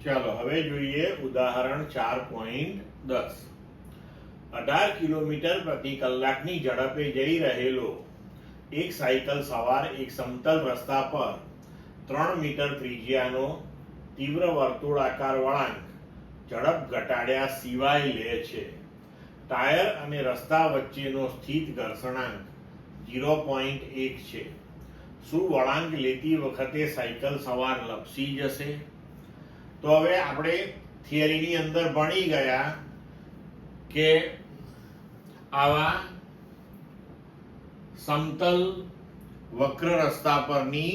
ચાલો હવે જોઈએ ઉદાહરણ 4.10. 18 કિલોમીટર પ્રતિ કલાકની ઝડપે જઈ રહેલો એક સાયકલ સવાર એક સમતલ રસ્તા પર 3 મીટર ત્રિજ્યાનો તીવ્ર વર્તુળાકાર વળાંક ઝડપ ઘટાડ્યા સિવાય લે છે. ટાયર અને રસ્તા વચ્ચેનો સ્થિત ઘર્ષણાંક 0.1 છે. શું વળાંક લેતી વખતે સાયકલ સવાર લપસી જશે? તો હવે આપણે થિયરીની અંદર ભણી ગયા કે આવા સમતલ વક્ર રસ્તા પરની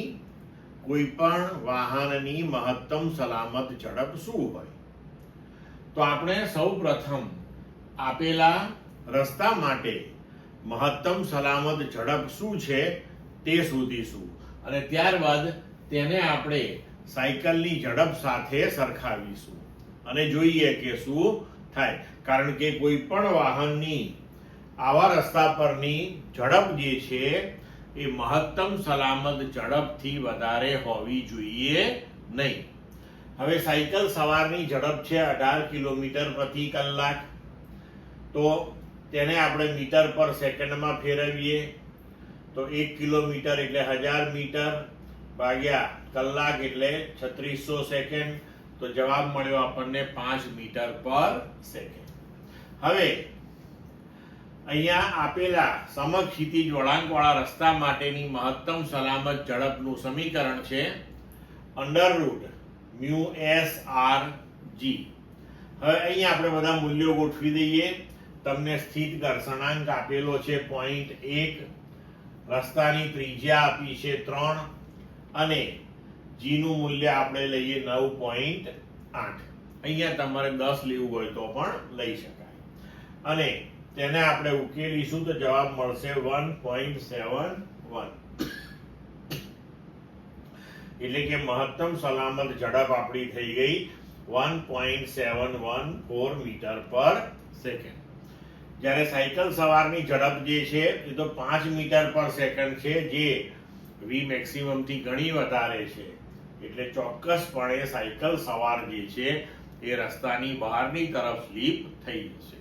કોઈ પણ વાહનની મહત્તમ સલામત ઝડપ શું હોય? તો આપણે સૌ પ્રથમ આપેલા રસ્તા માટે મહત્તમ સલામત ઝડપ શું છે તે શોધીશું અને ત્યારબાદ તેને આપણે સાયકલની ઝડપ સાથે સરખાવીશું અને જોઈએ કે શું થાય. કારણ કે કોઈ પણ વાહનની આવા રસ્તા પરની ઝડપ જે છે એ મહત્તમ સલામત ઝડપથી વધારે હોવી જોઈએ નહીં. હવે સાયકલ સવારની ઝડપ છે 18 કિલોમીટર પ્રતિ કલાક. તો તેને આપણે મીટર પર સેકન્ડમાં ફેરવીએ તો 1 કિલોમીટર એટલે 1000 મીટર ભાગ્યા કલાક એટલે 3600 સેકન્ડ. તો જવાબ મળ્યો આપણને 5 મીટર પર સેકન્ડ. હવે અહીંયા આપેલા સમક્ષિતિજ વળાંકવાળા રસ્તા માટેની મહત્તમ સલામત ઝડપનું સમીકરણ છે √μsrg. હવે અહીંયા આપણે બધા મૂલ્યો ગોઠવી દઈએ. તમને સ્થિત ઘર્ષણાંક આપેલો છે 0.1, રસ્તાની ત્રિજ્યા આપી છે 3 અને g નું મૂલ્ય આપણે લઈએ 9.8. અહીંયા તમારે 10 લેવું હોય તો પણ લઈ શકાય અને તેને આપણે ઉકેલીશું તો જવાબ મળશે 1.71. એટલે કે મહત્તમ સલામત ઝડપ આપણી થઈ ગઈ 1.714 મીટર પર સેકન્ડ. જ્યારે સાયકલ સવારની ઝડપ જે છે એ તો 5 મીટર પર સેકન્ડ છે, જે v મેક્સિમમ થી ઘણી વધારે છે. એટલે ચોક્કસપણે સાયકલ સવાર જે છે એ રસ્તાની બહારની તરફ સ્લીપ થઈ જશે.